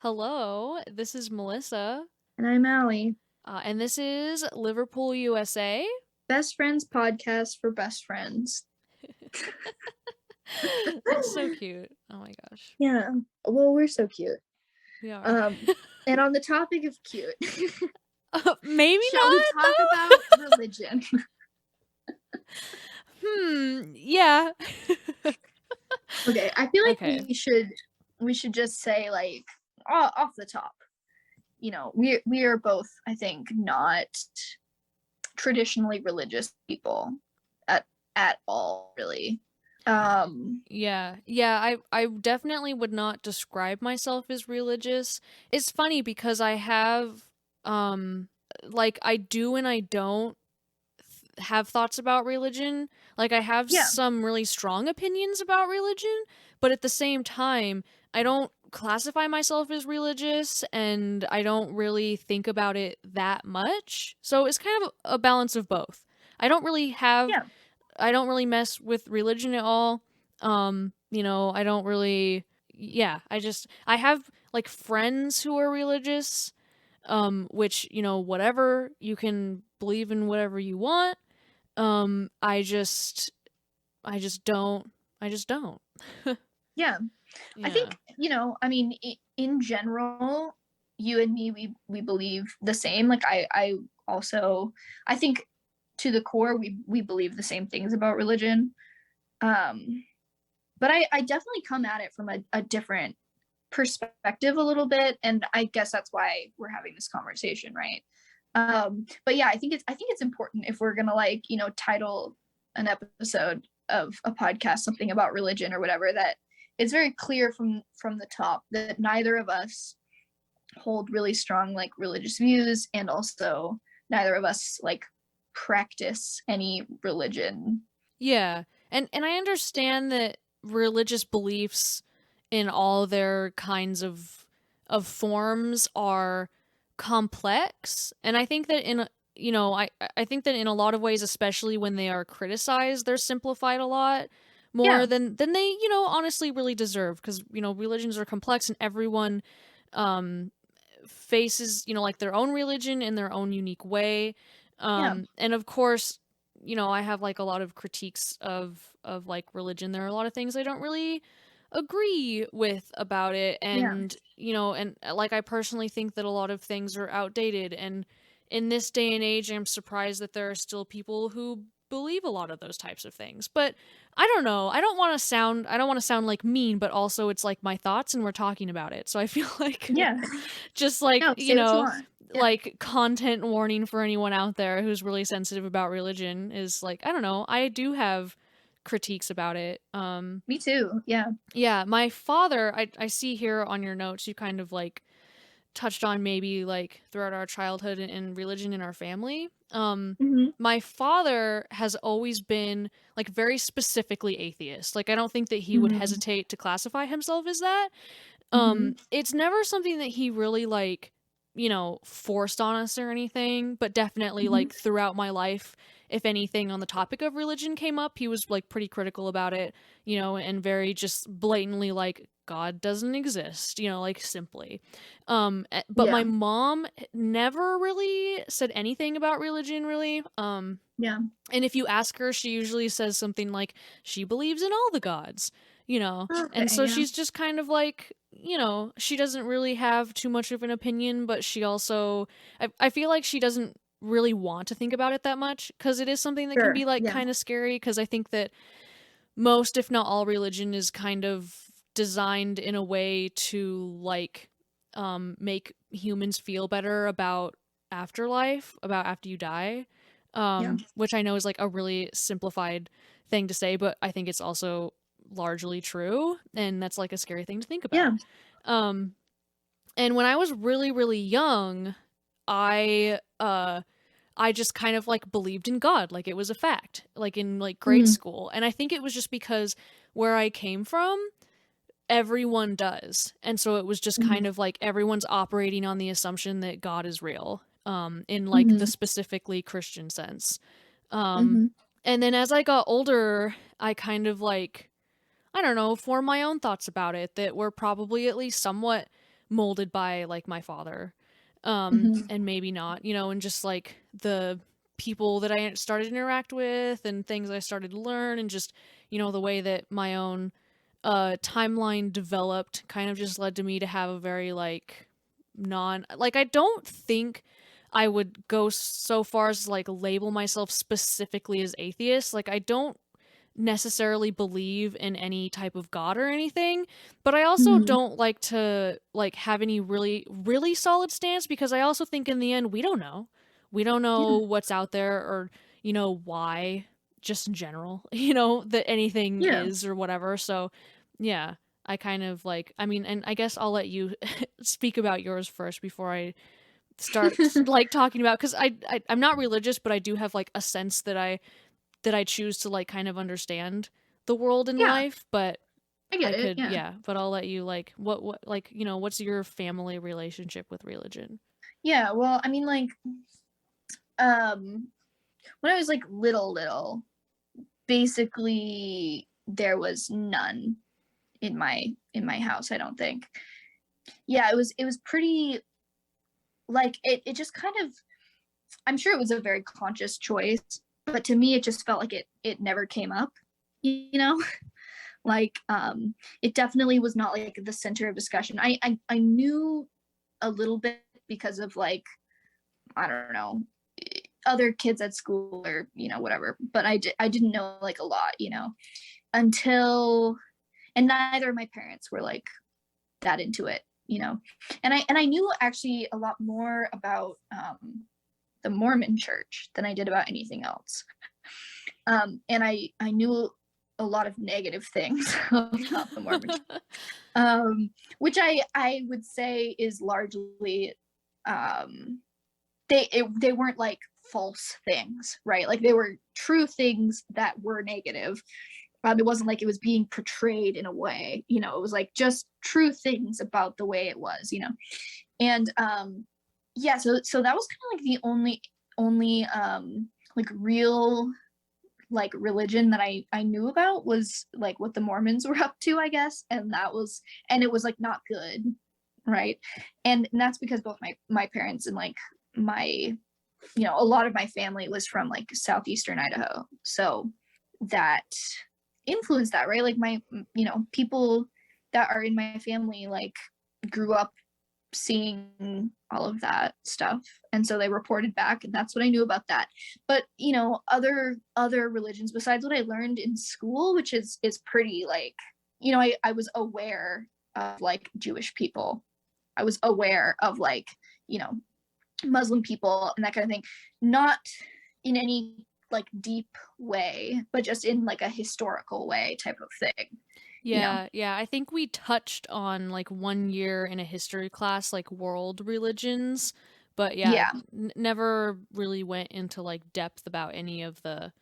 Hello, this is Melissa, And I'm Aly. and this is Liverpool, USA. Best Friends podcast for best friends. That's so cute. Oh my gosh. Yeah. Well, we're so cute. We are. Um, and on the topic of cute, Maybe shall we not, talk though? about religion? Yeah. Okay, I feel like Okay. we should just say like off the top. We are both, I think, not traditionally religious people at all, really. Yeah, I definitely would not describe myself as religious. It's funny because I have, um, I do and I don't have thoughts about religion. Like, I have Yeah, some really strong opinions about religion, but at the same time, I don't classify myself as religious and I don't really think about it that much. So it's kind of a balance of both. I don't really have yeah, I don't really mess with religion at all. I don't really yeah, I have like friends who are religious, which, whatever, you can believe in whatever you want. Um, I just I just don't. yeah. I Yeah. think, I mean, in general, you and me, we believe the same. Like I also, I think to the core, we believe the same things about religion. Um, but I definitely come at it from a different perspective a little bit, and I guess that's why we're having this conversation, right? But yeah, I think it's important if we're gonna like title an episode of a podcast something about religion or whatever, that it's very clear from the top that neither of us hold really strong like religious views, and also neither of us like practice any religion. Yeah. And I understand that religious beliefs in all their kinds of forms are complex, and I think that I think that in a lot of ways, especially when they are criticized, they're simplified a lot more Yeah, than they, honestly really deserve, because, religions are complex and everyone um faces, like their own religion in their own unique way. yeah, And of course, I have like a lot of critiques of like religion. There are a lot of things I don't really agree with about it, yeah, and like I personally think that a lot of things are outdated, and in this day and age I'm surprised that there are still people who believe a lot of those types of things. But I don't know. I don't want to sound like mean, but also it's like my thoughts and we're talking about it. So I feel like yeah. just like, No, say what you want. Yeah, like content warning for anyone out there who's really sensitive about religion is like, I don't know, I do have critiques about it. me too. Yeah. Yeah, my father, I see here on your notes you kind of like touched on maybe like throughout our childhood and religion in our family. Hmm. My father has always been like very specifically atheist. Like I don't think that he would Hmm. hesitate to classify himself as that. Hmm. It's never something that he really like, forced on us or anything, but definitely Hmm. like throughout my life, if anything on the topic of religion came up, he was like pretty critical about it, and very just blatantly like God doesn't exist, like simply. But Yeah. my mom never really said anything about religion really. Yeah. And if you ask her, she usually says something like she believes in all the gods, And Okay. so Yeah. she's just kind of like, she doesn't really have too much of an opinion, but she also, I feel like she doesn't really want to think about it that much, because it is something that can Sure. be like Yeah. kind of scary, because I think that most, if not all, religion is kind of designed in a way to like make humans feel better about afterlife, about after you die, Yeah. which I know is like a really simplified thing to say, but I think it's also largely true, and that's like a scary thing to think Yeah. about. Um, and when I was really, really young, I I just kind of like believed in God like it was a fact, like in like grade Mhm. school. And I think it was just because where I came from, everyone does. And so it was just Mhm. kind of like everyone's operating on the assumption that God is real, in like the Mhm. specifically Christian sense. Um, Mhm. and then as I got older, I kind of like, I don't know, formed my own thoughts about it that were probably at least somewhat molded by like my father, Mhm. and maybe not, you know, and just like the people that I started to interact with and things I started to learn, and just, you know, the way that my own timeline developed kind of just led to me to have a very like I don't think I would go so far as like label myself specifically as atheist. Like I don't necessarily believe in any type of god or anything, but I also Mhm. don't like to like have any really solid stance, because I also think in the end we don't know. We don't know Yeah. what's out there, or you know why, just in general, you know, that anything Yeah. is or whatever. So, yeah, I kind of like, I mean, and I guess I'll let you speak about yours first before I start like talking about, cuz I'm not religious, but I do have like a sense that I choose to like kind of understand the world in Yeah. life, but I get I it. could, Yeah. yeah, but I'll let you like what like, you know, what's your family relationship with religion? Yeah. Well, I mean, like, um, when I was like little, basically there was none in my house. I don't think. Yeah, it was pretty like it just kind of, I'm sure it was a very conscious choice, but to me it just felt like it never came up, you know? Like it definitely was not like the center of discussion. I knew a little bit because of like, I don't know, other kids at school or, you know, whatever, but I didn't know like a lot, you know, until, and neither of my parents were like that into it, you know. And I knew actually a lot more about the Mormon church than I did about anything else. And I knew a lot of negative things about the Mormon church, which I would say is largely, um, they weren't like false things, right? Like they were true things that were negative. It wasn't like it was being portrayed in a way, you know. It was like just true things about the way it was, you know. And yeah, so that was kind of like the only like real like religion that I knew about, was like what the Mormons were up to, I guess. And that was, and it was like not good, right? And that's because both my parents and like my, you know, a lot of my family was from like southeastern Idaho. So that influenced that, right? Like my, you know, people that are in my family like grew up seeing all of that stuff, and so they reported back, and that's what I knew about that. But you know, other religions besides what I learned in school, which is pretty like, you know, I was aware of like Jewish people, I was aware of like, you know, Muslim people and that kind of thing, not in any like deep way, but just in like a historical way type of thing, you know. Yeah, yeah, I think we touched on like one year in a history class like world religions, but yeah, Yeah. never really went into like depth about any of the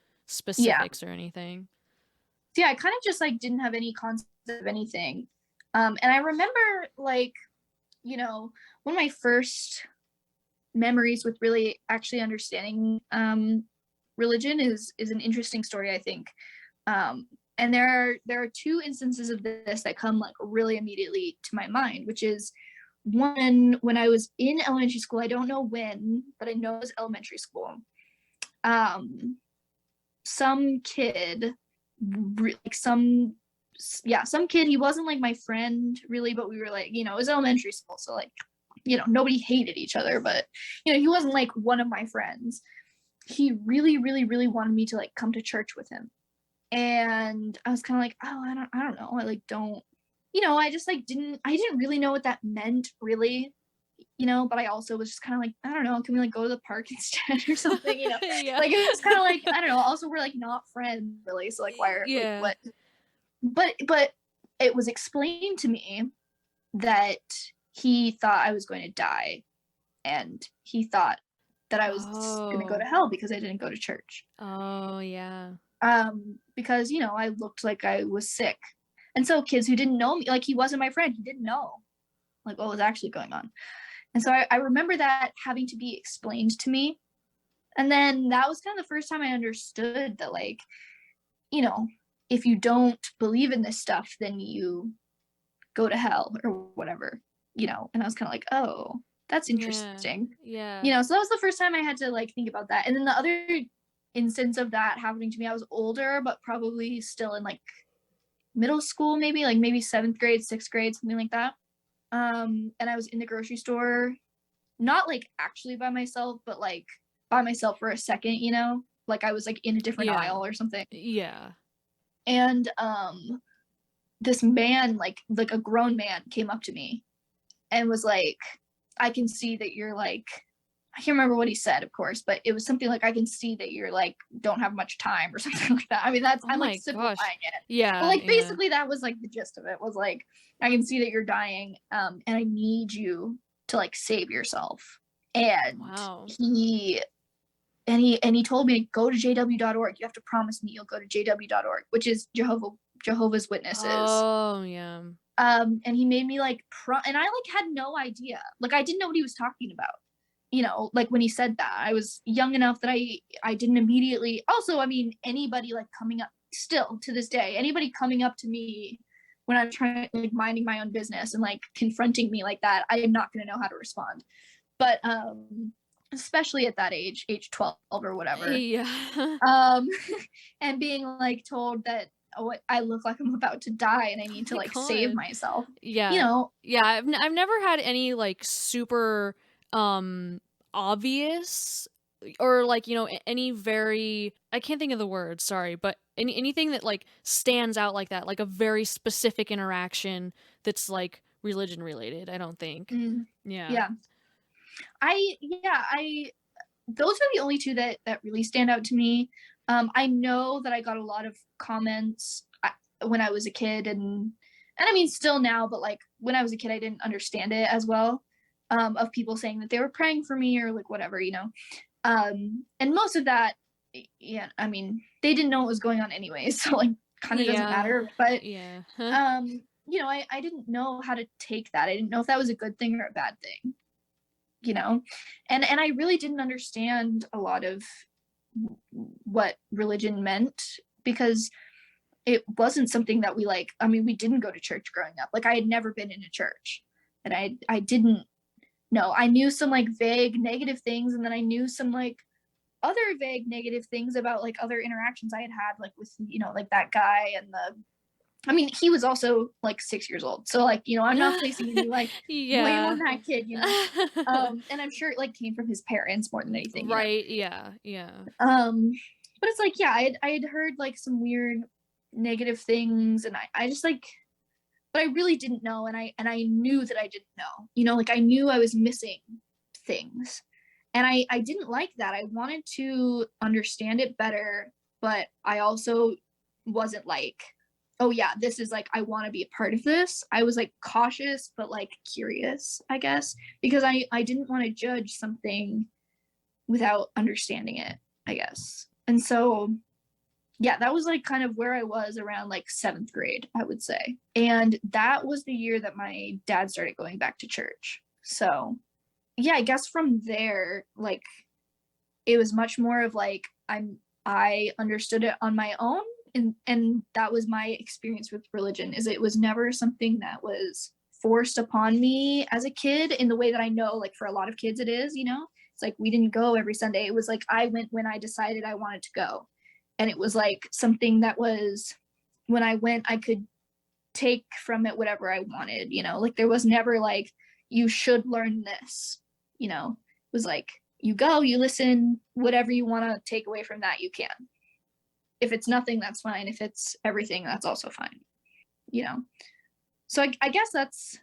Yeah. specifics or anything. So yeah, I kind of just like didn't have any concept of anything. And I remember like, you know, one of my first memories with really actually understanding religion is an interesting story, I think. And there are two instances of this that come like really immediately to my mind, which is one when I was in elementary school. I don't know when, but I know it was elementary school. Um, some kid, like some kid, he wasn't like my friend really, but we were like, you know, it was elementary school, so like, you know, nobody hated each other, but you know, he wasn't like one of my friends. He really wanted me to like come to church with him, and I was kind of like, oh, I don't know, I like don't, you know, I just like I didn't really know what that meant really, you know. But I also was just kind of like, I don't know, can we like go to the park instead or something, you know? Yeah. Like it was kind of like, I don't know, also we're like not friends really, so like why are like Yeah. what? But it was explained to me that he thought I was going to die, and he thought that I was going to go to Oh. hell because I didn't go to church. Oh, yeah. Because you know, I looked like I was sick, and so kids who didn't know me, like he wasn't my friend, he didn't know like what was actually going on. And so I remember that having to be explained to me, and then that was kind of the first time I understood that, like, you know, if you don't believe in this stuff, then you go to hell or whatever. and I was kind of like, oh, that's Yeah. interesting. Yeah. So that was the first time I had to like think about that. And then the other instance of that happening to me, I was older, but probably still in like middle school, maybe seventh grade, sixth grade, something like that. And I was in the grocery store, not like actually by myself, but like by myself for a second, like I was like in a different Yeah. aisle or something. Yeah. And this man, like a grown man, came up to me and was like, I can see that you're like, I can't remember what he said, of course, but it was something like, I can see that you're like, don't have much time or something like that. I mean, Oh I'm like my gosh. simplifying it. But Yeah, like, yeah. basically, that was like the gist of it was like, I can see that you're dying, and I need you to like save yourself. And Wow. he told me, go to jw.org. You have to promise me you'll go to jw.org, which is Jehovah's Witnesses. Oh, yeah. And he made me like and I like had no idea. Like I didn't know what he was talking about. Like when he said that, I was young enough that I didn't immediately. Also, I mean, anybody like coming up still to this day, anybody coming up to me when I'm trying like minding my own business and like confronting me like that, I am not going to know how to respond. But especially at that age 12 or whatever. Yeah. Um and being like told that, oh, I look like I'm about to die and I Oh need to my like save god. myself. You Yeah. know, Yeah, I've never had any, like, super, obvious or, like, any very I can't think of the word, sorry, but anything that, like, stands out like that, like a very specific interaction that's, like, religion related, I don't think. mm, Yeah. yeah. I those are the only two that really stand out to me. I know that I got a lot of comments when I was a kid, and I mean still now, but like when I was a kid, I didn't understand it as well. Of people saying that they were praying for me or like whatever. And most of that, yeah, I mean they didn't know what was going on anyways, so like kind of doesn't Yeah. matter. But Yeah. Huh. I didn't know how to take that. I didn't know if that was a good thing or a bad thing you know and I really didn't understand a lot of what religion meant because it wasn't something that we like. I mean, we didn't go to church growing up. Like I had never been in a church, and I didn't know. I knew some like vague negative things, and then I knew some like other vague negative things about like other interactions I had had like with like that guy and the I mean, he was also like 6 years old. So like, I'm not placing any like blame Yeah. on that kid. And I'm sure it like came from his parents more than anything. Right, yeah, yeah. But it's like, yeah, I had heard like some weird negative things and I just like but I really didn't know and I knew that I didn't know. Like I knew I was missing things. And I didn't like that. I wanted to understand it better, but I also wasn't like, oh yeah, this is like I want to be a part of this. I was like cautious but like curious, I guess, because I didn't want to judge something without understanding it, I guess. And so yeah, that was like kind of where I was around like seventh grade, I would say. And that was the year that my dad started going back to church. So yeah, I guess from there, like it was much more of like I understood it on my own, and that was my experience with religion. Is it was never something that was forced upon me as a kid in the way that I know like for a lot of kids it is. It's like we didn't go every Sunday. It was like I went when I decided I wanted to go. And it was like something that was when I went I could take from it whatever I wanted. Like there was never like you should learn this. It was like you go, you listen, whatever you want to take away from that, you can. If it's nothing, that's fine. If it's everything, that's also fine. You know. So I guess that's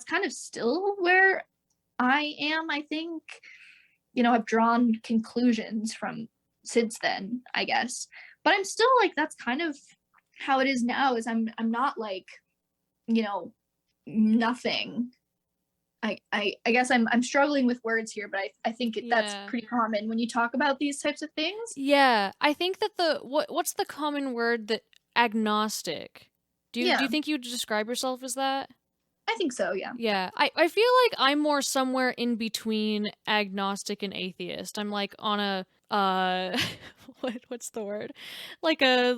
kind of still where I am. I think I've drawn conclusions from since then, I guess. But I'm still like that's kind of how it is now. Is I'm not like you know nothing. I guess I'm struggling with words here, but I think that's Yeah. pretty common when you talk about these types of things. Yeah, I think that what's the common word that agnostic? Do you Yeah, think you would describe yourself as that? I think so. Yeah. Yeah, I feel like I'm more somewhere in between agnostic and atheist. I'm like on a what's the word? Like a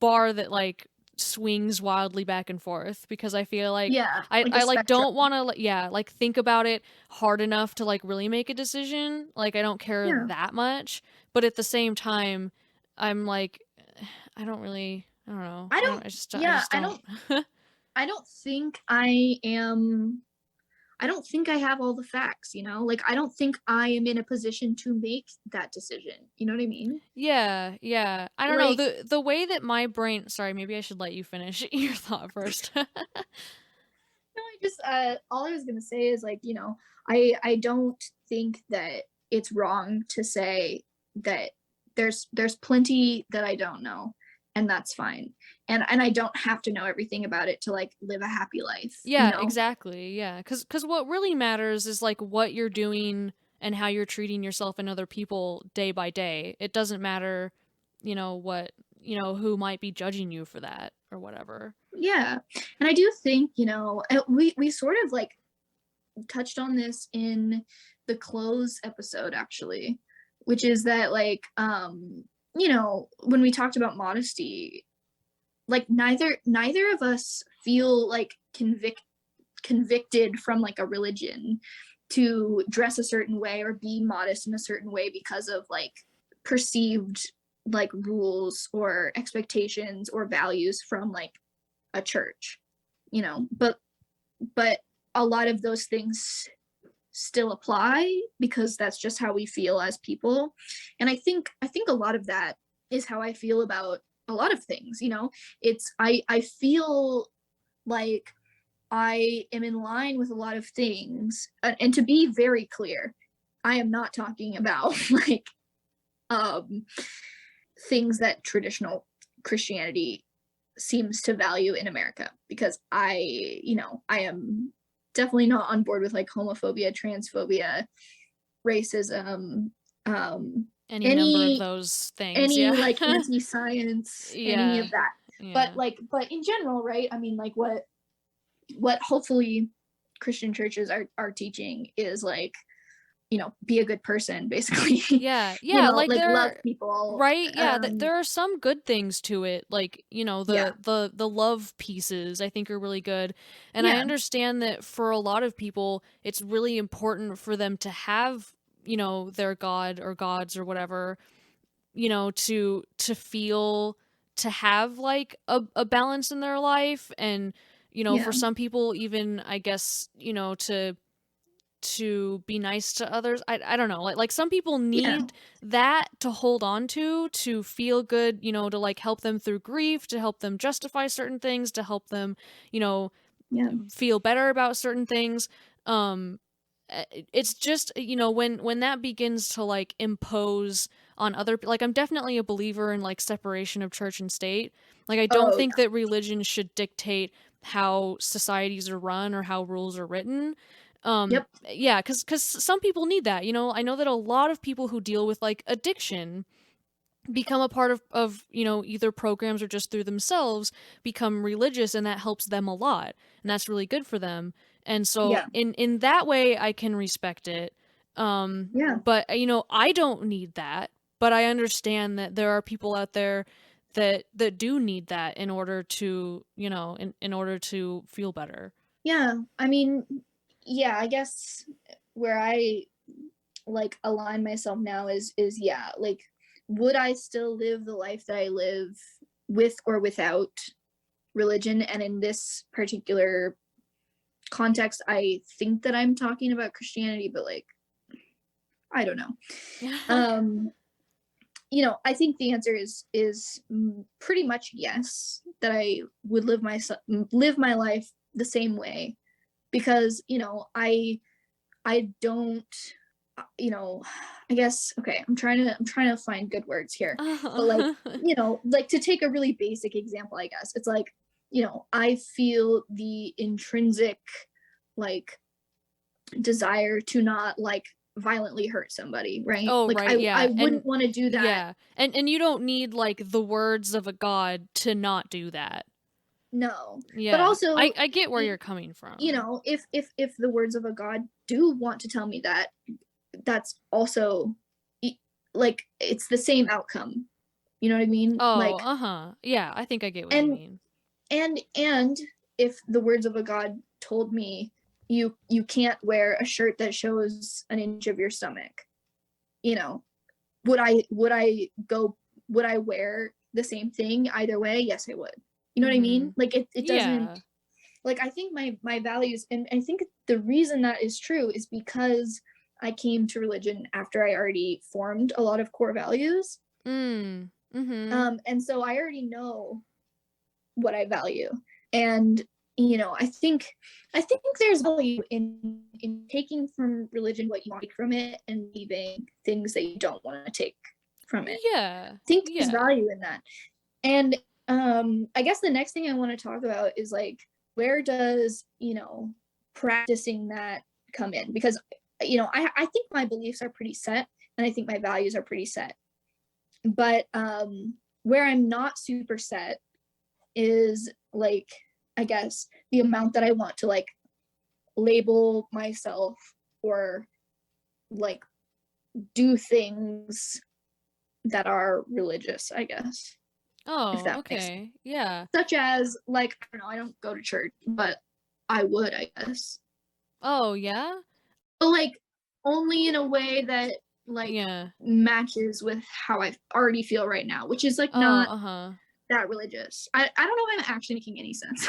bar that like swings wildly back and forth, because I feel like Yeah, I like a I like spectrum. don't want to yeah, like think about it hard enough to like really make a decision. Like I don't care Yeah. that much, but at the same time I'm like I don't know. I I don't don't I yeah, just don't. I don't think I don't think I have all the facts, you know? Like I don't think I am in a position to make that decision. You know what I mean? Yeah, yeah. I don't know. Like The way that my brain, sorry, maybe I should let you finish your thought first. no, I just all I was gonna say is like, you know, I don't think that it's wrong to say that there's plenty that I don't know, and that's fine. And I don't have to know everything about it to like live a happy life, you Yeah, know? exactly. Yeah, cuz what really matters is like what you're doing and how you're treating yourself and other people day by day. It doesn't matter, what, who might be judging you for that or whatever. Yeah. And I do think, you know, we sort of like touched on this in the clothes episode actually, which is that like you know, when we talked about modesty, like neither of us feel like convicted from like a religion to dress a certain way or be modest in a certain way because of like perceived like rules or expectations or values from like a church, you know. But a lot of those things still apply because that's just how we feel as people. And I think a lot of that is how I feel about a lot of things, you know. It's I feel like I am in line with a lot of things, and to be very clear, I am not talking about like um things that traditional Christianity seems to value in America, because you know, I am definitely not on board with like homophobia, transphobia, racism, um, Any number of any those things, any yeah. like anti-science, any Yeah. of that. Yeah. But in general, right? I mean, like what hopefully Christian churches are teaching is like, you know, be a good person, basically. Yeah, You yeah, know, like like love there people. right? Yeah, there are some good things to it. Like, Yeah, the love pieces I think are really good. And I yeah, understand that for a lot of people it's really important for them to have, their god or gods or whatever, to feel to have like a balance in their life, and for yeah, some people even I guess, to be nice to others. I don't know. Like some people yeah, need that to hold on to feel good, to like help them through grief, to help them justify certain things, to help them, you know, yeah. feel better about certain things. Um it's just, when that begins to like impose on like I'm definitely a believer in like separation of church and state. Like I don't Oh, think that religion should dictate how societies are run or how rules are written. yep, Yeah, cuz some people need that. I know that a lot of people who deal with like addiction become a part of either programs or just through themselves become religious, and that helps them a lot, and that's really good for them. And so yeah, in that way I can respect it. yeah, But I don't need that, but I understand that there are people out there that do need that in order to, in order to feel better. yeah. I mean, yeah, I guess where I like align myself now is yeah, like would I still live the life that I live with or without religion? And in this particular context, I think that I'm talking about Christianity, but like I don't know. Um, you know, I think the answer is pretty much yes, that I would live my life the same way, because you know I don't, you know, I guess okay, I'm trying to find good words here. But like, you know, like to take a really basic example, I guess. It's like, you know, I feel the intrinsic like desire to not like violently hurt somebody, right? Oh, Like right, I yeah. And wouldn't want to do that. yeah. And you don't need like the words of a god to not do that. No. But Yeah. also, I get where you're coming you from. know, if the words of a god do want to tell me that, that's also like it's the same outcome. You know what I mean? Oh, Like uh-huh. Yeah, I think I get what you and mean. and if the words of a God told me you can't wear a shirt that shows an inch of your stomach, you know, would I wear the same thing either way? Yes, I would. You know what I mean? Like it doesn't, Yeah. like I think my values, and I think the reason that is true is because I came to religion after I already formed a lot of core values. Mhm. And so I already know what I value. And you know, I think there's value in taking from religion what you want to take from it and leaving things that you don't want to take from it. Yeah. I think there's Yeah. value in that. And I guess the next thing I want to talk about is like, where does, you know, practicing that come in? Because, you know, I think my beliefs are pretty set and I think my values are pretty set. But where I'm not super set is like, I guess, the amount that I want to like label myself or like do things that are religious, I guess, if Oh, that makes sense. okay. Yeah. Such as like, I don't know, I don't go to church, but I would, I guess. Oh, yeah? But like only in a way that like Yeah. matches with how I already feel right now, which is like Oh, not uh-huh. that religious. I don't know if I'm actually making any sense.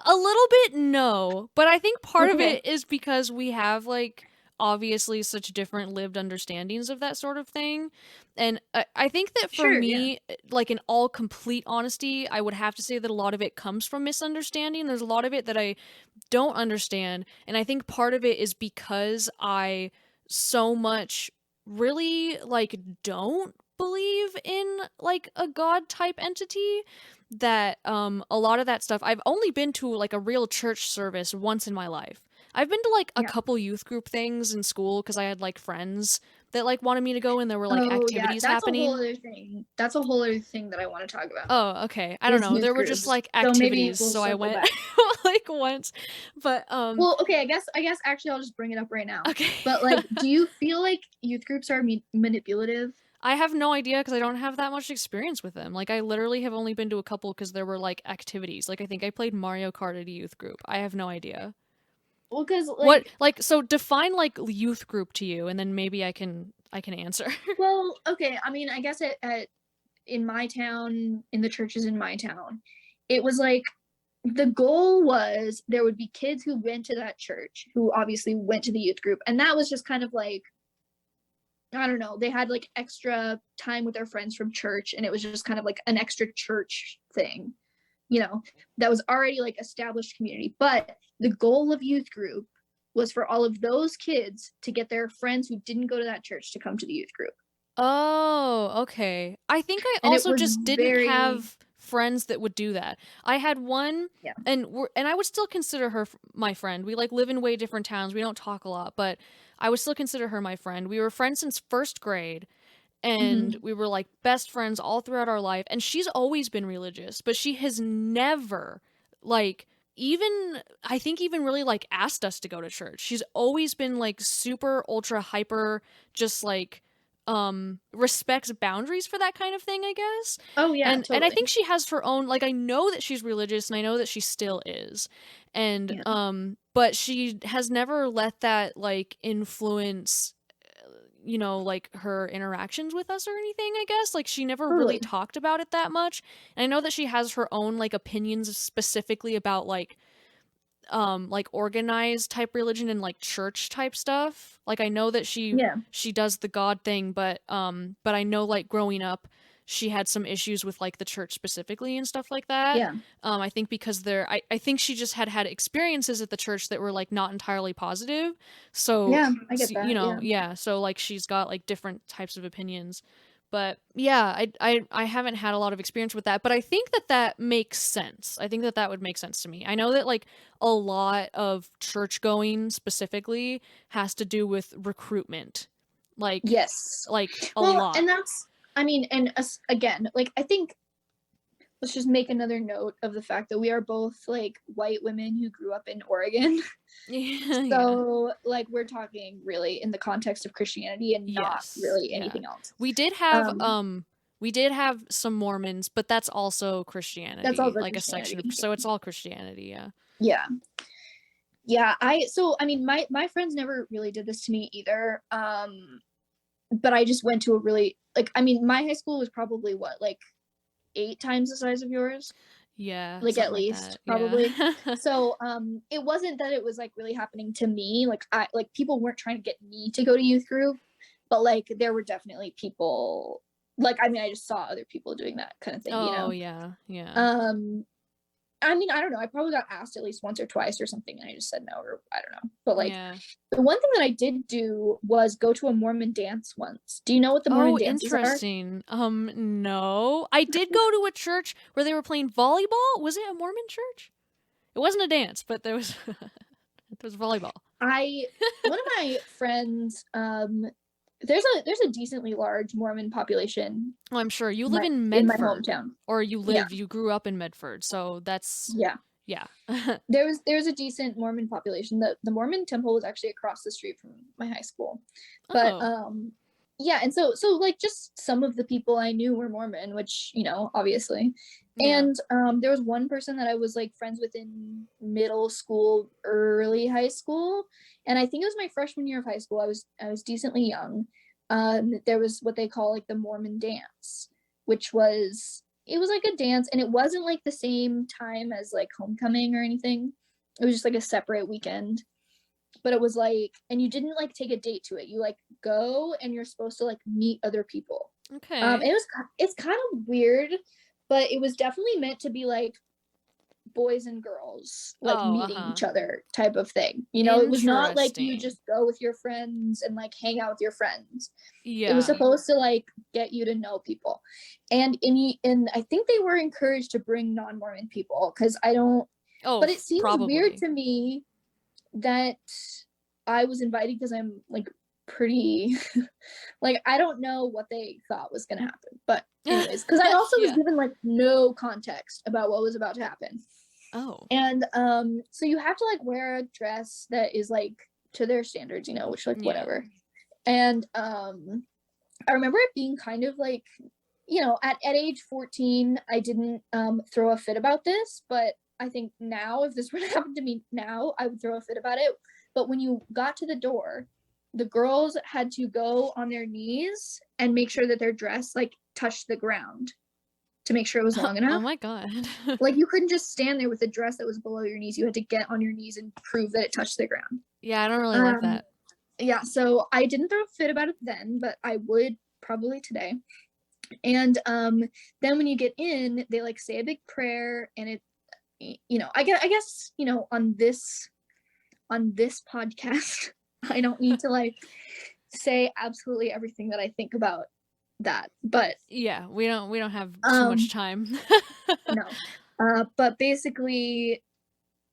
A little bit, no, but I think part of Okay. it is because we have like obviously such different lived understandings of that sort of thing. And I think that for Sure, yeah. me, like in all complete honesty, I would have to say that a lot of it comes from misunderstanding. There's a lot of it that I don't understand. And I think part of it is because I so much really like don't believe in like a god type entity that a lot of that stuff I've only been to like a real church service once in my life. I've been to like a Yeah. couple youth group things in school because I had like friends that like wanted me to go and there were like Oh yeah, activities that's a whole happening. other thing. That's a whole other thing that I want to talk about Oh, okay. I don't is know. youth There were just groups. like So maybe activities, we'll so I circle went back. like once. But Well, okay, I guess actually I'll just bring it up right now. okay. But like, do you feel like youth groups are manipulative? I have no idea because I don't have that much experience with them. Like I literally have only been to a couple because there were like activities. Like I think I played Mario Kart at a youth group. I have no idea. Well, because What like, like so define like youth group to you and then maybe I can answer. well, okay, I mean, I guess at in my town, in the churches in my town, it was like the goal was there would be kids who went to that church who obviously went to the youth group, and that was just kind of like, I don't know, they had like extra time with their friends from church, and it was just kind of like an extra church thing, you know, that was already like established community. But the goal of youth group was for all of those kids to get their friends who didn't go to that church to come to the youth group. Oh, okay. I think I And it also was just didn't very, have friends that would do that. I had one yeah. and I would still consider her my friend. We like live in way different towns. We don't talk a lot, but I would still consider her my friend. We were friends since 1st grade and Mm-hmm. we were like best friends all throughout our life and she's always been religious, but she has never like even I think even really like asked us to go to church. She's always been like super ultra hyper just like respects boundaries for that kind of thing, I guess. Oh yeah, And I think totally. she has her own like I know that she's religious and I know that she still is. And Yeah, but she has never let that like influence like her interactions with us or anything, I guess. Like she never really totally. talked about it that much. And I know that she has her own like opinions specifically about like organized type religion and like church type stuff. Like I know that Yeah, she does the God thing, but I know like growing up she had some issues with like the church specifically and stuff like that. yeah, I think because I think she just had experiences at the church that were like not entirely positive. So, yeah. I so get that. Yeah. yeah, so like she's got like different types of opinions. But yeah, I haven't had a lot of experience with that, but I think that that makes sense. I think that that would make sense to me. I know that like a lot of church going specifically has to do with recruitment. Like Yes. like a Well, and lot. that's, I mean, and again, like I think let's just make another note of the fact that we are both like white women who grew up in Oregon. Yeah, yeah. So like we're talking really in the context of Christianity and not Yes. really Yeah. anything else. We did have Um We did have some Mormons, but that's also That's Christianity, also like a section of, Christianity. so it's all Christianity, yeah. Yeah. Yeah, I mean my friends never really did this to me either. But I just went to a really, like, I mean, my high school was probably what, like 8 times the size of yours? Yeah, Like, at something like least, that. probably. Yeah. So, it wasn't that it was, like, really happening to me, like, people weren't trying to get me to go to youth group, but, like, there were definitely people, like, I mean, I just saw other people doing that kind of thing, you Oh, know? yeah. Yeah. Um, I mean, I don't know, I probably got asked at least once or twice or something, and I just said no, or I don't know, but, like, Yeah. the one thing that I did do was go to a Mormon dance once. Do you know what the Mormon Oh, dances are? interesting. No. I did go to a church where they were playing volleyball. Was it a Mormon church? It wasn't a dance, but there was there was volleyball. One of my friends, there's a decently large Mormon population Well, I'm sure you live my in in my Medford, hometown. or Yeah, you grew up in Medford, so that's yeah. yeah. There's a decent Mormon population. The Mormon temple was actually across the street from my high school. But Oh, yeah, and so like just some of the people I knew were Mormon, which, obviously. yeah. And there was one person that I was like friends with in middle school, early high school, and I think it was my freshman year of high school. I was decently young. There was what they call like the Mormon dance, which was, it was like a dance, and it wasn't like the same time as like homecoming or anything. It was just like a separate weekend, but it was like, and you didn't like take a date to it. You like go and you're supposed to like meet other people. Okay. It's kind of weird, but it was definitely meant to be like boys and girls like Oh, meeting uh-huh. each other type of thing. It was not like you Interesting. just go with your friends and like hang out with your friends. It was Yeah. supposed to like get you to know people. And I think they were encouraged to bring non-Mormon people, because I don't, Oh, but it seems weird probably. to me that I was invited because I'm like pretty like, I don't know what they thought was gonna happen. But anyways, because I also was Yeah. given like no context about what was about to happen. Oh. And so you have to like wear a dress that is like to their standards, which like Yeah. whatever. And I remember it being kind of like, at age 14, I didn't throw a fit about this, but I think now, if this were to happen to me now, I would throw a fit about it. But when you got to the door, the girls had to go on their knees and make sure that their dress like touched the ground to make sure it was long Oh enough. my god. Like, you couldn't just stand there with a dress that was below your knees. You had to get on your knees and prove that it touched the ground. Yeah, I don't really like Um, that. yeah, so I didn't throw a fit about it then, but I would probably today. And then when you get in, they like say a big prayer, and it, I guess, on this podcast, I don't need to like say absolutely everything that I think about that, but Yeah, we don't have too much um time. no. But basically,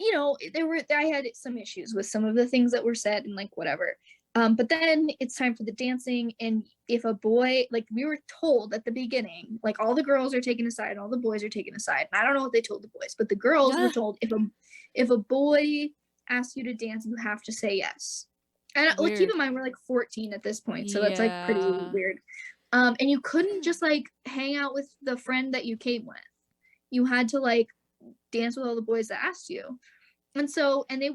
I had some issues with some of the things that were said and like whatever. But then it's time for the dancing, and if a boy, like, we were told at the beginning, like, all the girls are taken aside, all the boys are taken aside. And I don't know what they told the boys, but the girls were Yeah. told, if a boy asks you to dance, you have to say yes. And like, keep Weird. in mind, we're like 14 at this point, so that's like pretty Yeah. weird. And you couldn't just like hang out with the friend that you came with. You had to like dance with all the boys that asked you. And they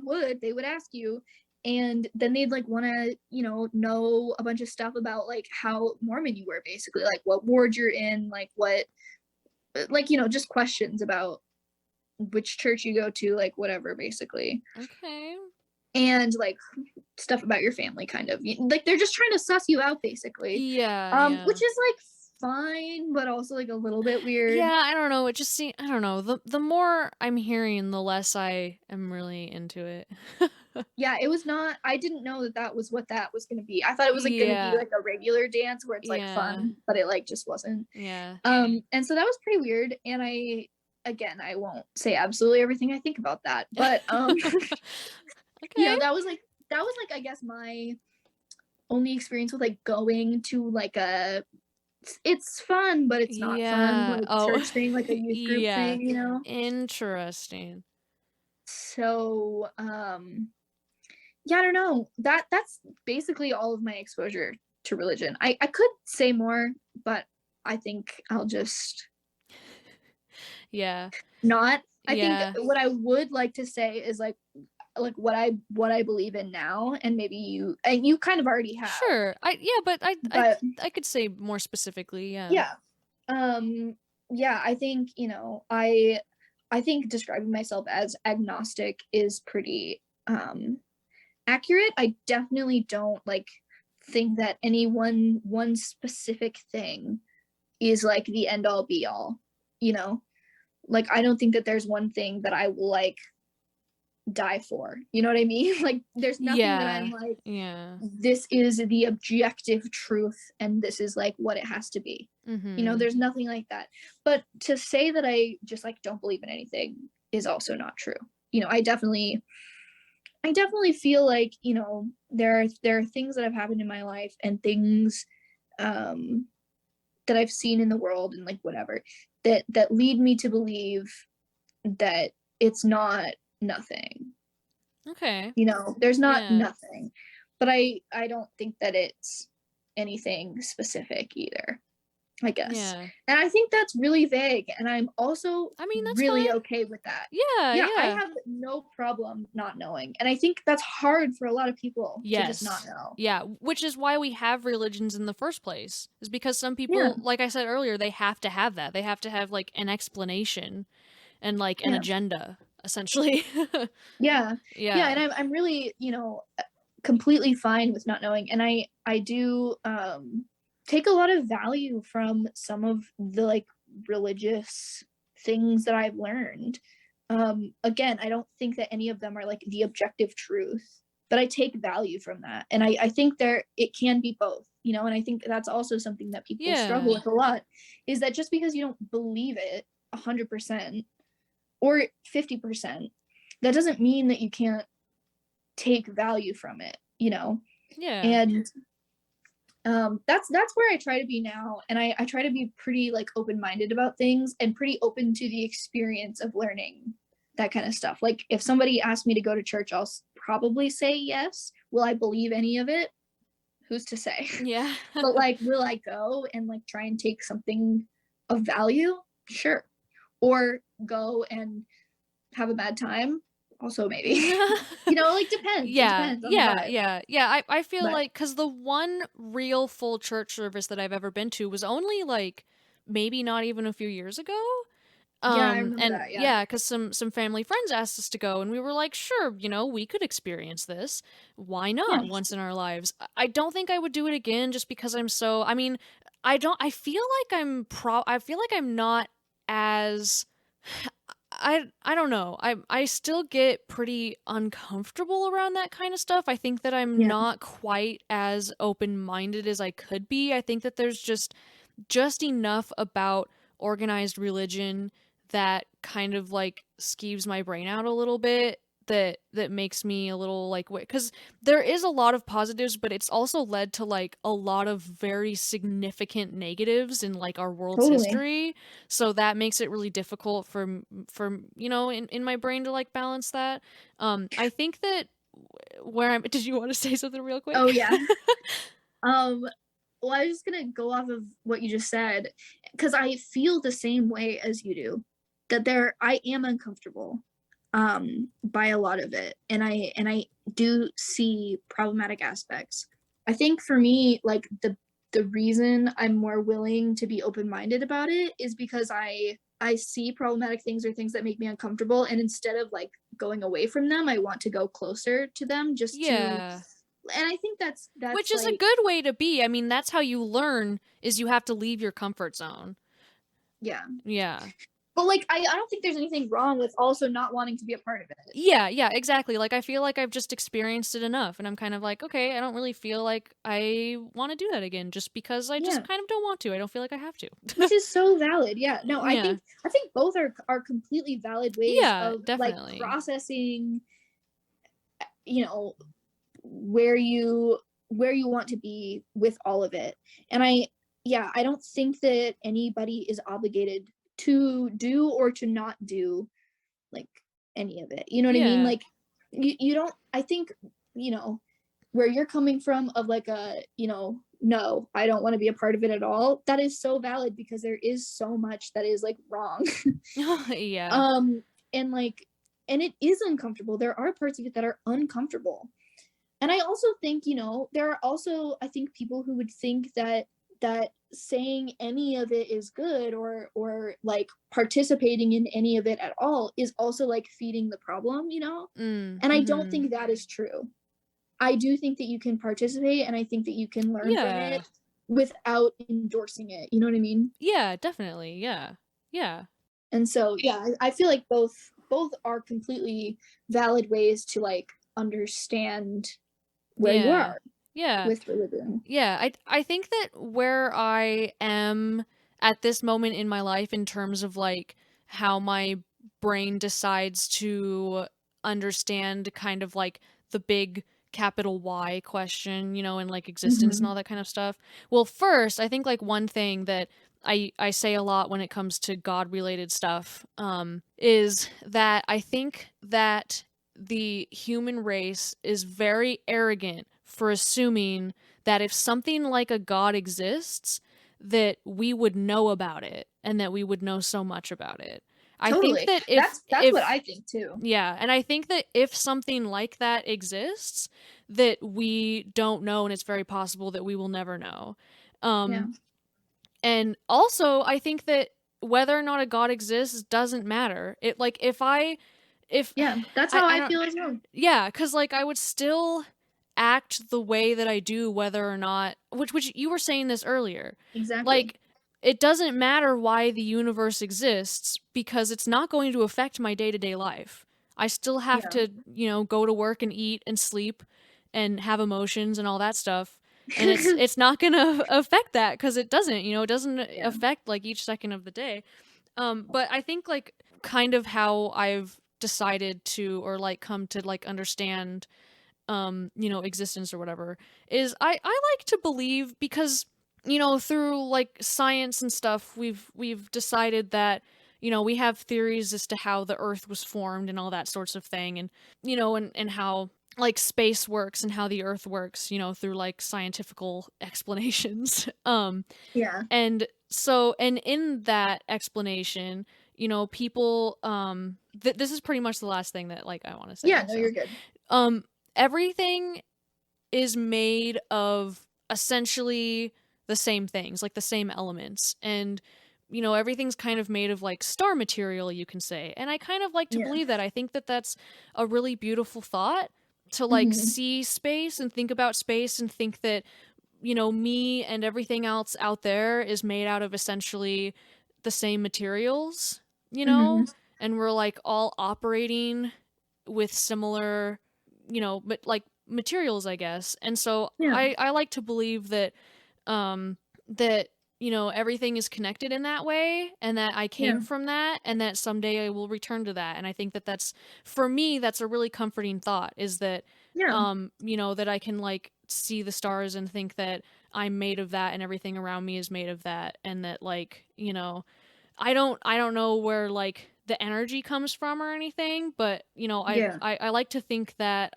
would ask you, and then they'd like want to know a bunch of stuff about like how Mormon you were, basically, like what ward you're in, like what, like, just questions about which church you go to, like whatever, basically. Okay. And like stuff about your family, kind of like they're just trying to suss you out, basically. Yeah, yeah. Which is like fine, but also like a little bit weird. Yeah, I don't know. It just seems, I don't know. The more I'm hearing, the less I am really into it. Yeah, it was not, I didn't know that that was what that was going to be. I thought it was like going to be Yeah. like a regular dance where it's like Yeah. fun, but it like just wasn't. Yeah. And so that was pretty weird, and I won't say absolutely everything I think about that, but Okay. that was like I guess my only experience with like going to like it's fun but it's not fun, Yeah. like Oh, church thing, like a youth group yeah. thing. Interesting. So yeah, I don't know. That's basically all of my exposure to religion. I could say more, but I think I'll just Yeah. not. I think Yeah. what I would like to say is like what I believe in now, and maybe you kind of already have, Sure. Yeah, but but I could say more specifically, yeah. yeah. Um yeah, I think, I think describing myself as agnostic is pretty accurate. I definitely don't like think that any one specific thing is like the end all be all, you know? Like I don't think that there's one thing that I will like die for. You know what I mean? Like there's nothing that I'm Yeah. like, Yeah. this is the objective truth and this is like what it has to be. Mhm. There's nothing like that. But to say that I just like don't believe in anything is also not true. I definitely feel like, there are things that have happened in my life and things um that I've seen in the world and like whatever that lead me to believe that it's not nothing. Okay. There's not Yeah. nothing. But I don't think that it's anything specific either, I guess. Yeah. And I think that's really vague, and I'm also I mean, that's really fine. okay with that. Yeah, Yeah, I yeah. have no problem not knowing. And I think that's hard for a lot of people to just not Yes. know. Yeah, which is why we have religions in the first place. Is because some Yeah, people, like I said earlier, they have to have that. They have to have like an explanation and like an yeah, agenda, essentially. yeah, yeah. Yeah. And I'm really, completely fine with not knowing. And I do take a lot of value from some of the like religious things that I've learned. Again, I don't think that any of them are like the objective truth, but I take value from that. And I think it can be both, and I think that's also something that people struggle Yeah. with a lot, is that just because you don't believe it 100% or 50%, that doesn't mean that you can't take value from it. Yeah. And that's where I try to be now, and I try to be pretty like open-minded about things and pretty open to the experience of learning that kind of stuff. Like if somebody asks me to go to church, I'll probably say yes. Will I believe any of it? Who's to say? Yeah. But like, will I go and like try and take something of value? Sure. Or go and have a bad time? Also maybe. Like depends. It Yeah, depends on the yeah, vibe. yeah, yeah. I feel But like because the one real full church service that I've ever been to was only like maybe not even a few years ago. yeah, I remember And that. Yeah. yeah, because some family friends asked us to go, and we were like, sure, we could experience this. Why Yeah. not once in our lives? I don't think I would do it again just because I'm so. I mean, I don't. I feel like I feel like I'm not as I don't know. I still get pretty uncomfortable around that kind of stuff. I think that I'm Yeah. not quite as open-minded as I could be. I think that there's just enough about organized religion that kind of like skeeves my brain out a little bit that makes me a little like wait cuz there is a lot of positives but it's also led to like a lot of very significant negatives in like our world's Totally. history, so that makes it really difficult for in my brain to like balance that. I think that where I'm did you want to say something real Oh quick? yeah. Um well, I was just gonna go off of what you just said, because I feel the same way as you do. That I am uncomfortable by a lot of it. And I do see problematic aspects. I think for me, like the reason I'm more willing to be open-minded about it is because I see problematic things or things that make me uncomfortable, and instead of like going away from them, I want to go closer to them just to. Yeah. And I think Which that's is a like, good way to be. I mean, that's how you learn is you have to leave your comfort zone. yeah. Yeah. But like I don't think there's anything wrong with also not wanting to be a part of it. Yeah, yeah, exactly. Like I feel like I've just experienced it enough and I'm kind of like, okay, I don't really feel like I want to do that again just because I just Yeah. kind of don't want to. I don't feel like I have to. Which is so valid. Yeah. No, I Yeah. think I think both are completely valid ways Yeah, of like definitely. processing, you know, where you want to be with all of it. And I don't think that anybody is obligated to do or to not do like any of it. You know what I mean? Yeah. Like you don't, I think, where you're coming from of like a, no, I don't want to be a part of it at all, that is so valid because there is so much that is like wrong. Yeah. um and like and it is uncomfortable. There are parts of it that are uncomfortable. And I also think, there are also, I think, people who would think that saying any of it is good, or like participating in any of it at all is also like feeding the problem. And I don't Mm-hmm. think that is true. I do think that you can participate, and I think that you can learn from Yeah. it without endorsing it. You know what I mean? Yeah, definitely. Yeah. Yeah. And so, yeah, I feel like both are completely valid ways to like understand where you Yeah. are Yeah. with religion. Yeah, I think that where I am at this moment in my life in terms of like how my brain decides to understand kind of like the big capital Y question, and like existence and Mm-hmm. all that kind of stuff. Well, first, I think like one thing that I say a lot when it comes to God related stuff is that I think that the human race is very arrogant for assuming that if something like a god exists, that we would know about it and that we would know so much about it. I think Totally. that That's what if I think too. yeah, and I think that if something like that exists, that we don't know, and it's very possible that we will never know. Yeah. Um, and also, I think that whether or not a god exists doesn't matter. It like if Yeah. That's I how I I don't feel as well. yeah, cuz like I would still act the way that I do whether or not which you were saying this earlier. Exactly. Like it doesn't matter why the universe exists because it's not going to affect my day-to-day life. I still have Yeah. to, go to work and eat and sleep and have emotions and all that stuff. And it's not going to affect that cuz it doesn't, it doesn't Yeah. affect like each second of the day. But I think like kind of how I've decided to or like come to like understand existence or whatever is I like to believe because through like science and stuff we've decided that we have theories as to how the earth was formed and all that sorts of thing and and how like space works and how the earth works through like scientifical explanations Yeah. and so and in that explanation people this is pretty much the last thing that like I want to say Yeah. No, so you're good. um everything is made of essentially the same things, like the same elements. And, everything's kind of made of like star material, you can say. And I kind of like to Yeah. believe that. I think that that's a really beautiful thought to like Mm-hmm. see space and think about space and think that, me and everything else out there is made out of essentially the same materials, Mm-hmm. and we're like all operating with similar but like materials I guess and so Yeah. I like to believe that that everything is connected in that way and that I Yeah. came from that and that someday I will return to that and I think that that's for me that's a really comforting thought is that Yeah. that I can like see the stars and think that I'm made of that and everything around me is made of that and that like I don't know where like the energy comes from or anything, but Yeah. I like to think that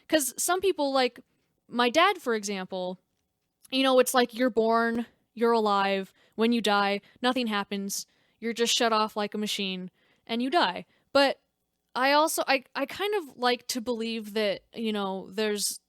cuz some people like my dad for example, it's like you're born, you're alive, when you die, nothing happens. You're just shut off like a machine and you die. But I kind of like to believe that, there's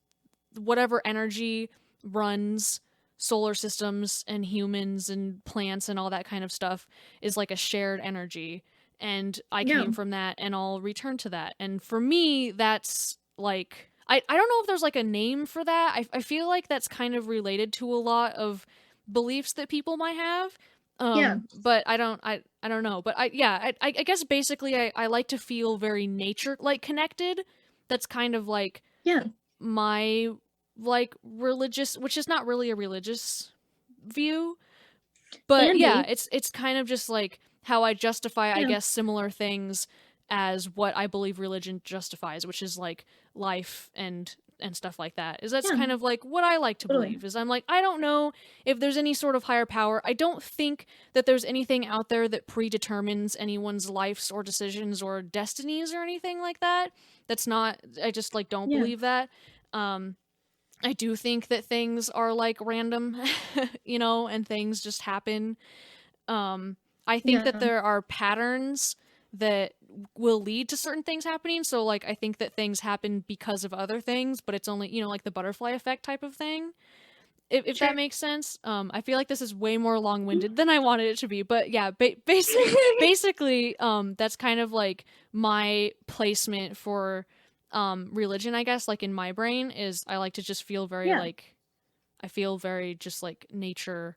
whatever energy runs solar systems and humans and plants and all that kind of stuff is like a shared energy and I Yeah. came from that and I'll return to that and for me that's like I don't know if there's like a name for that I feel like that's kind of related to a lot of beliefs that people might have Yeah. but I don't know but I guess basically I like to feel very nature like connected that's kind of like Yeah. my like religious which is not really a religious view but Can yeah be. it's kind of just like how I justify I Yeah. guess similar things as what I believe religion justifies which is like life and stuff like that is that's Yeah. kind of like what I like to Totally. believe is I'm like I don't know if there's any sort of higher power I don't think that there's anything out there that predetermines anyone's lives or decisions or destinies or anything like that that's not I just like don't Yeah. believe that um I do think that things are like random, you know, and things just happen. I think that Yeah. there are patterns that will lead to certain things happening. So like I think that things happen because of other things, but it's only, you know, like the butterfly effect type of thing. If that Sure. makes sense. I feel like this is way more long-winded than I wanted it to be, but yeah, basically, that's kind of like my placement for religion, I guess. Like in my brain, is I like to just feel very Yeah. like I feel very just like nature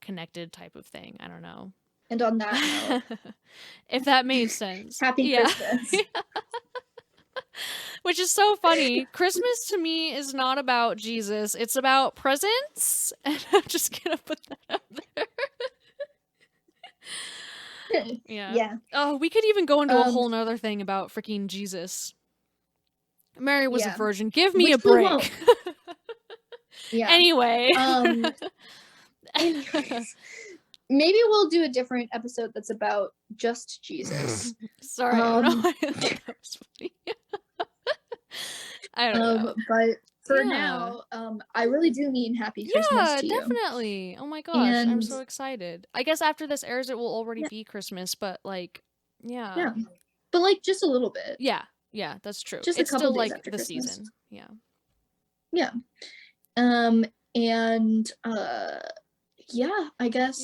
connected type of thing. I don't know. And on that note, If that made sense. happy Yeah. Christmas. Which is so funny. Christmas to me is not about Jesus. It's about presents. And I'm just gonna put that out there. Yeah. Yeah. Oh, we could even go into a Um, whole nother thing about freaking Jesus. Mary was a yeah. virgin. Give me Which a we won't. break. Yeah. Anyway. Um, anyways, maybe we'll do a different episode that's about just Jesus. Sorry, I don't know why I thought that was funny. I don't know. But for Yeah. now, I really do mean happy Christmas Yeah, to you. definitely. Oh my gosh, I'm And so excited. I guess after this airs, it will already be Christmas, but like, yeah. yeah, but like just a little bit. Yeah, yeah, that's true. Just a It's couple still days like after the Christmas. season. Yeah. Yeah. And yeah, I guess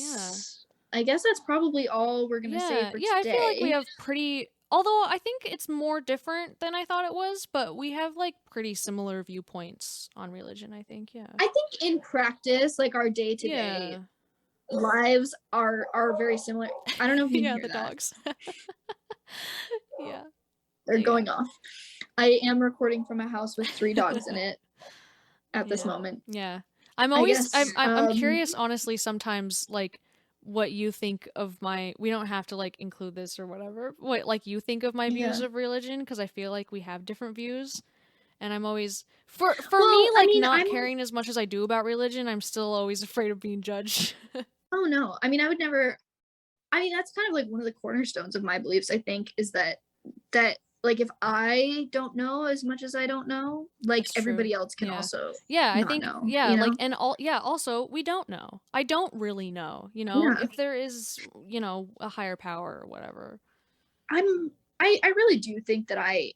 that's probably all we're gonna say for Yeah, I feel like we today. have pretty. Although I think it's more different than I thought it was, but we have like pretty similar viewpoints on religion. I think, yeah. I think in practice, like our day to day lives are very similar. I don't know if you can Yeah, hear the that. dogs. Yeah. They're going off. I am recording from a house with 3 dogs in it at this moment. Yeah. I'm curious, honestly, sometimes, like, what you think of my, we don't have to, like, include this or whatever, what, like, you think of my views of religion, because I feel like we have different views, and I'm always, for Well, me, like, I mean, not caring as much as I do about religion, I'm still always afraid of being judged. Oh, no. I mean, I would never, I mean, that's kind of like one of the cornerstones of my beliefs, I think, is that like if I don't know as much as I don't know, like That's everybody true. else can Yeah. also I not think, know, you know? like, and also, we don't know. I don't really know, you know, Yeah. if there is, you know, a higher power or whatever. I really do think that I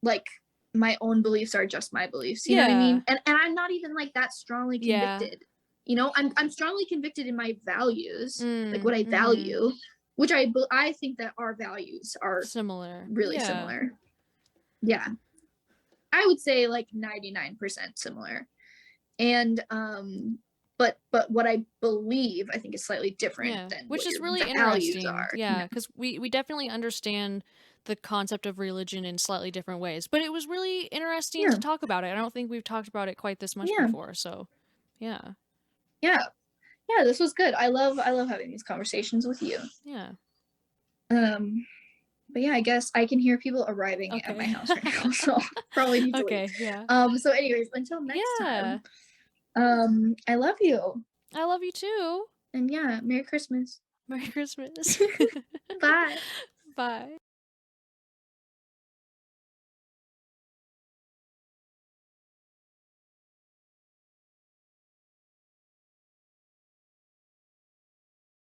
like my own beliefs are just my beliefs, you know what I mean? And I'm not even like that strongly convicted. You know, I'm strongly convicted in my values, like what I value, which I think that our values are similar. Really similar. Yeah. I would say like 99% similar. And but what I believe I think is slightly different than which what is your really values interesting. are. Yeah, because we definitely understand the concept of religion in slightly different ways. But it was really interesting to talk about it. I don't think we've talked about it quite this much before. So yeah. Yeah. Yeah, this was good. I love having these conversations with you. Yeah. But yeah, I guess I can hear people arriving at my house right now, so probably need to leave. So anyways, until next time. I love you. I love you too. And yeah, Merry Christmas. Merry Christmas. Bye. Bye.